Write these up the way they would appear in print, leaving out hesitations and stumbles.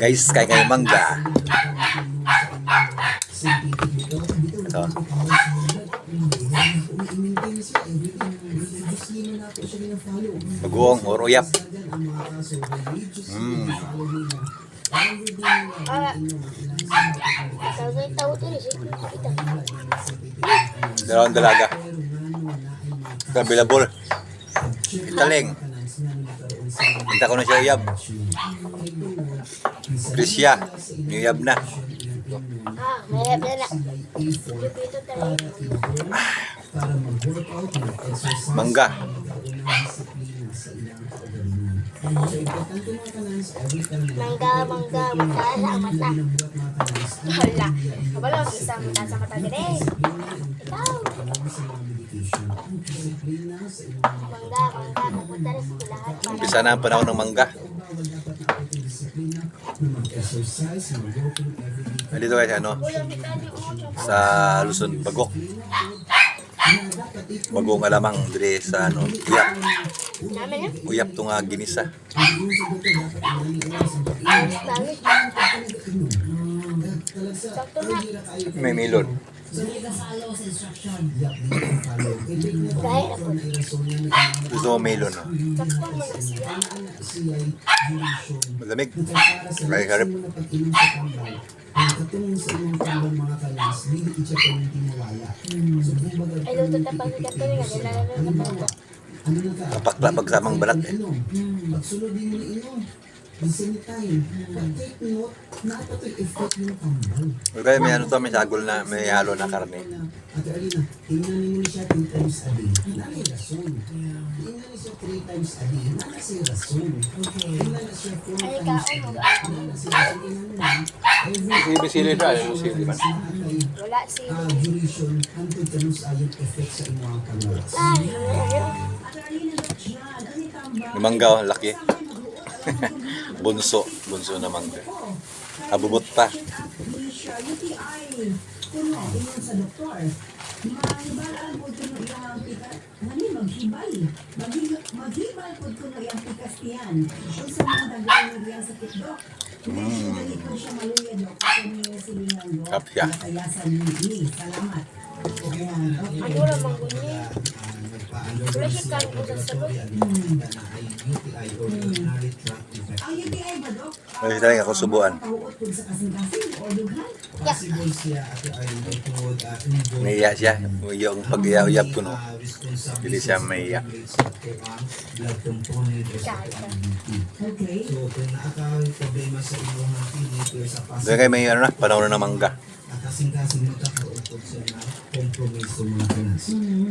Guys, kaya mangga. Ito. Bagoong or uyap. Dalawang dalaga. Available. Taling. Pinta ko na siya uyab. Krisya. Uyab na. Mayroon na. Mangga. Mangga sa mata. Wala. Kabalo, isang mata sa mata dire. Ikaw. Mangga, pupunta rin sa lahat. Umpisa na ang panahon ng mangga. Dito guys, sa Luzon, Bagok. Bagong alamang dire sa uyap. Uyap to nga ginisa. May melon. Gusto mo melon, no? Malamig. Kaya harap. Ay, luto tapang sa kanto nga. Nilalaro na pa. Kapakla pagsamang balat eh. Okay, may ano to, may sagol na, may halo na karne. Ay, kaon mo. Sili siya, sili man. Wala si... Yung mangga, laki. Bunso na mangga. Abubot pa. Kapya. Ano naman bunyi? Wala siya kanto sa salot. May talaga ako subuan. Naiya siya. Yung pag-iyab ko, no? Hindi siya maiya. Doon kayo may ano na, panahon na ng mangga.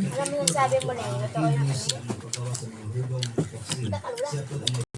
Alam mo yung sabi mo na yun. Totoo yung ano.